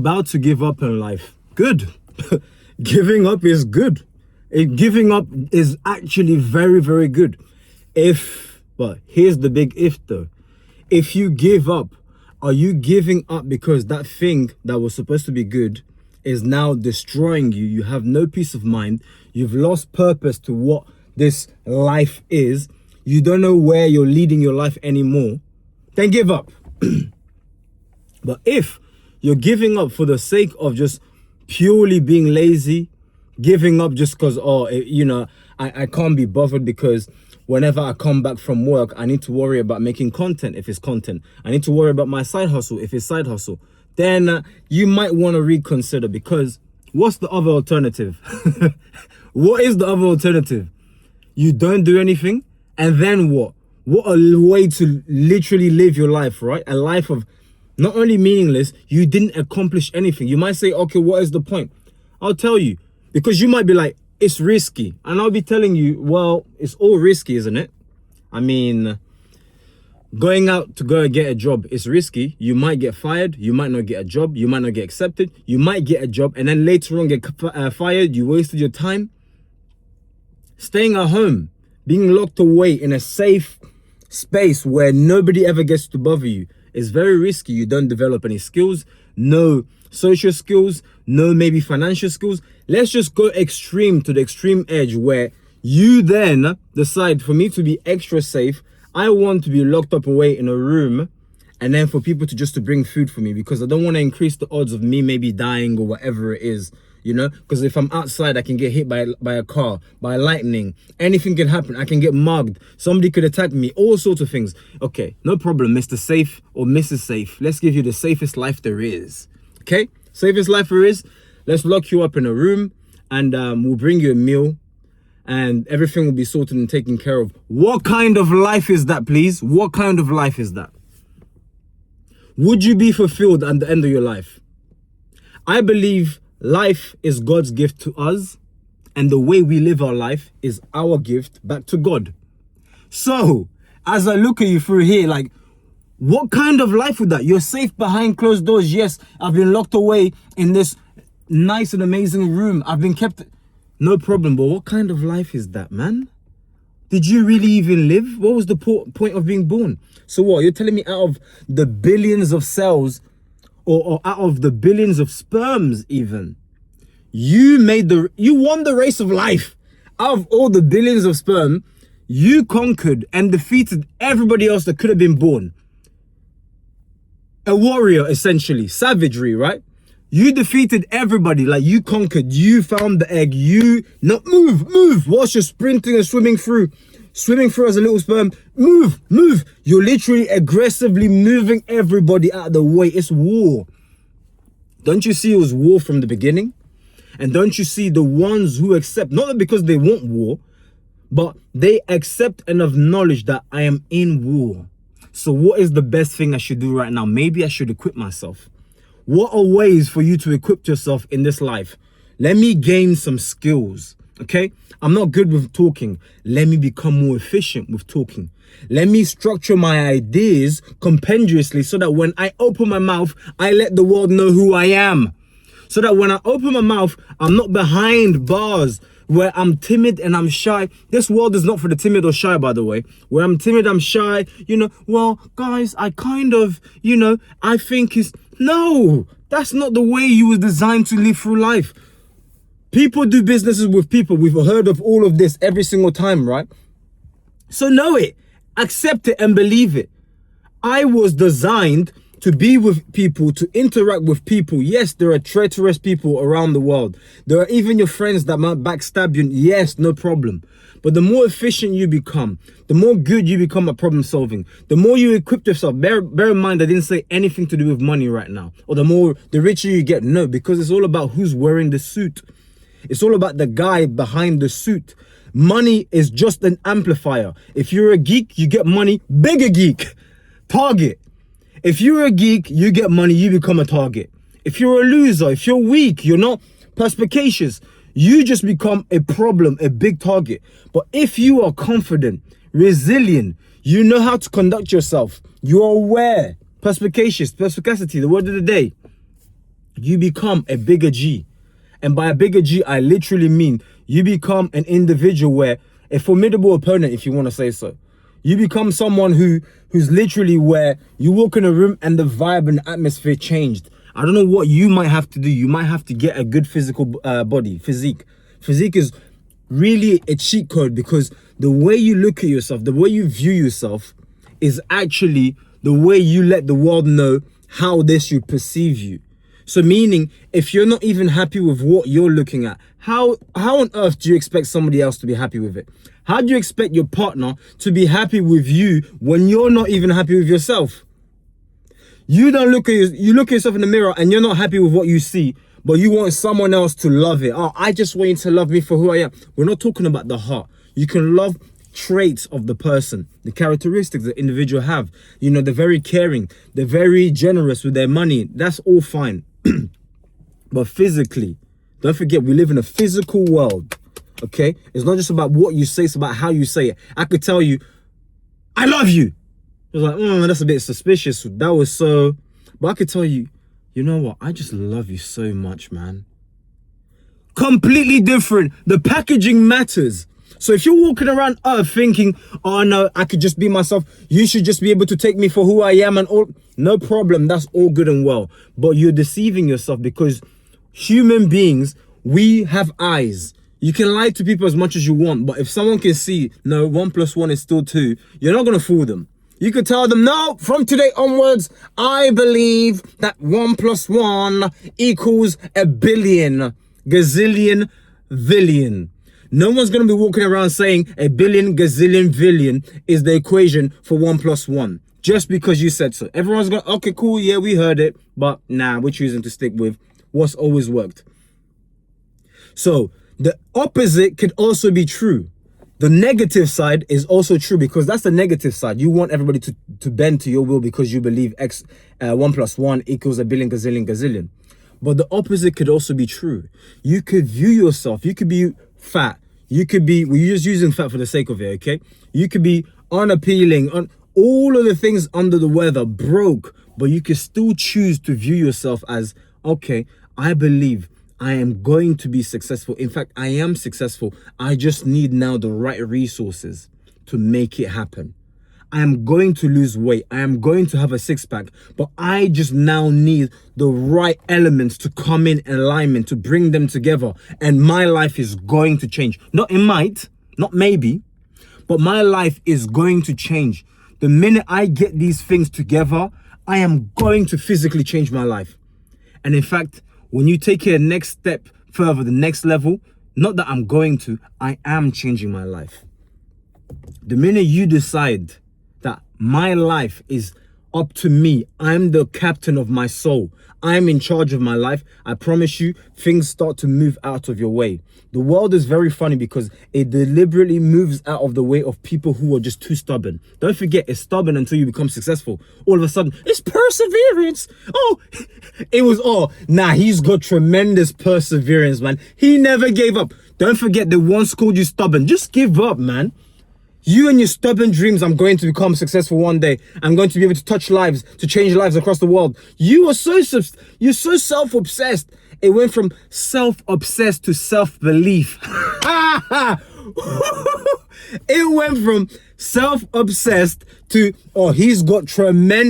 About to give up in life. Good. Giving up is good. Giving up is actually very, very good. But here's the big if though. If you give up, are you giving up because that thing that was supposed to be good is now destroying you? You have no peace of mind. You've lost purpose to what this life is. You don't know where you're leading your life anymore. Then give up. But if you're giving up for the sake of just purely being lazy, giving up just because, I can't be bothered because whenever I come back from work, I need to worry about making content if it's content. I need to worry about my side hustle if it's side hustle. Then you might want to reconsider, because what's the other alternative? What is the other alternative? You don't do anything, and then what? What a way to literally live your life, right? A life of not only meaningless, you didn't accomplish anything. You might say, okay, what is the point? I'll tell you, because you might be like, it's risky. And I'll be telling you, well, it's all risky, isn't it? I mean, going out to go and get a job is risky. You might get fired. You might not get a job. You might not get accepted. You might get a job and then later on get fired. You wasted your time. Staying at home, being locked away in a safe space where nobody ever gets to bother you is very risky. You don't develop any skills, no social skills, no maybe financial skills. Let's just go extreme to the extreme edge where you then decide, for me to be extra safe, I want to be locked up away in a room, and then for people to bring food for me, because I don't want to increase the odds of me maybe dying or whatever it is, because if I'm outside, I can get hit by a car, by lightning, anything can happen. I can get mugged, somebody could attack me, all sorts of things. Okay, no problem, Mr. Safe or Mrs. Safe. Let's give you the safest life there is. Okay, safest life there is. Let's lock you up in a room, and we'll bring you a meal, and everything will be sorted and taken care of. What kind of life is that, please? What kind of life is that? Would you be fulfilled at the end of your life? I believe life is God's gift to us, and the way we live our life is our gift back to God. So, as I look at you through here, like, what kind of life would that? You're safe behind closed doors. Yes, I've been locked away in this nice and amazing room. I've been kept... No problem, but what kind of life is that, man? Did you really even live? What was the point of being born? So what, you're telling me out of the billions of cells, or out of the billions of sperms even, you won the race of life. Out of all the billions of sperm, you conquered and defeated everybody else that could have been born. A warrior, essentially. Savagery, right? You defeated everybody, like you conquered, you found the egg, move, whilst you're sprinting and swimming through as a little sperm, move. You're literally aggressively moving everybody out of the way. It's war. Don't you see it was war from the beginning? And don't you see the ones who accept, not because they want war, but they accept and acknowledge that I am in war. So what is the best thing I should do right now? Maybe I should equip myself. What are ways for you to equip yourself in this life? Let me gain some skills, okay? I'm not good with talking. Let me become more efficient with talking. Let me structure my ideas compendiously so that when I open my mouth, I let the world know who I am. So that when I open my mouth, I'm not behind bars where I'm timid and I'm shy. This world is not for the timid or shy, by the way. Where I'm timid, I'm shy, well, guys, I kind of, I think it's... No, that's not the way you were designed to live through life. People do businesses with people. We've heard of all of this every single time, right? So know it, accept it, and believe it. I was designed to be with people, to interact with people. Yes, there are treacherous people around the world. There are even your friends that might backstab you. Yes, no problem. But the more efficient you become, the more good you become at problem solving, the more you equip yourself. Bear in mind, I didn't say anything to do with money right now. Or the richer you get. No, because it's all about who's wearing the suit. It's all about the guy behind the suit. Money is just an amplifier. If you're a geek, you get money. Bigger geek. Target. If you're a geek, you get money, you become a target. If you're a loser, if you're weak, you're not perspicacious, you just become a problem, a big target. But if you are confident, resilient, you know how to conduct yourself, you are aware, perspicacity, the word of the day, you become a bigger G. And by a bigger G, I literally mean you become an individual where a formidable opponent, if you want to say so. You become someone who's literally where you walk in a room and the vibe and atmosphere changed. I don't know what you might have to do. You might have to get a good physical physique. Physique is really a cheat code because the way you look at yourself, the way you view yourself is actually the way you let the world know how they should perceive you. So meaning, if you're not even happy with what you're looking at, how on earth do you expect somebody else to be happy with it? How do you expect your partner to be happy with you when you're not even happy with yourself? You don't look at you look at yourself in the mirror and you're not happy with what you see, but you want someone else to love it. Oh, I just want you to love me for who I am. We're not talking about the heart. You can love traits of the person, the characteristics the individual have. You know, they're very caring, they're very generous with their money. That's all fine. But physically, don't forget, we live in a physical world. Okay, it's not just about what you say, it's about how you say it. I could tell you, I love you. It was like, that's a bit suspicious. That was so, but I could tell you, you know what? I just love you so much, man. Completely different. The packaging matters. So if you're walking around earth thinking, oh no, I could just be myself, you should just be able to take me for who I am and all, no problem. That's all good and well. But you're deceiving yourself because human beings, we have eyes. You can lie to people as much as you want, but if someone can see, no, 1 + 1 is still 2, you're not going to fool them. You could tell them, no, from today onwards, I believe that 1 + 1 equals a billion, gazillion, villion. No one's going to be walking around saying a billion, gazillion, villion is the equation for 1 + 1. Just because you said so. Everyone's going, okay, cool, yeah, we heard it. But nah, we're choosing to stick with what's always worked. So the opposite could also be true. The negative side is also true because that's the negative side. You want everybody to bend to your will because you believe 1 + 1 equals a billion, gazillion, gazillion. But the opposite could also be true. You could view yourself, you could be fat. You could be, we're just using fat for the sake of it, okay? You could be unappealing, on all of the things under the weather, broke, but you could still choose to view yourself as, okay, I believe I am going to be successful. In fact, I am successful. I just need now the right resources to make it happen. I am going to lose weight. I am going to have a six-pack, but I just now need the right elements to come in alignment, to bring them together. And my life is going to change. Not it might, not maybe, but my life is going to change. The minute I get these things together, I am going to physically change my life. And in fact, when you take it a next step further, the next level, not that I'm going to, I am changing my life. The minute you decide that my life is up to me, I'm the captain of my soul, I'm in charge of my life, I promise you, things start to move out of your way. The world is very funny because it deliberately moves out of the way of people who are just too stubborn. Don't forget, it's stubborn until you become successful. All of a sudden, it's perseverance. He's got tremendous perseverance, man. He never gave up. Don't forget, they once called you stubborn. Just give up, man. You and your stubborn dreams, I'm going to become successful one day. I'm going to be able to touch lives, to change lives across the world. You're so self-obsessed. It went from self-obsessed to self-belief. It went from self-obsessed to, he's got tremendous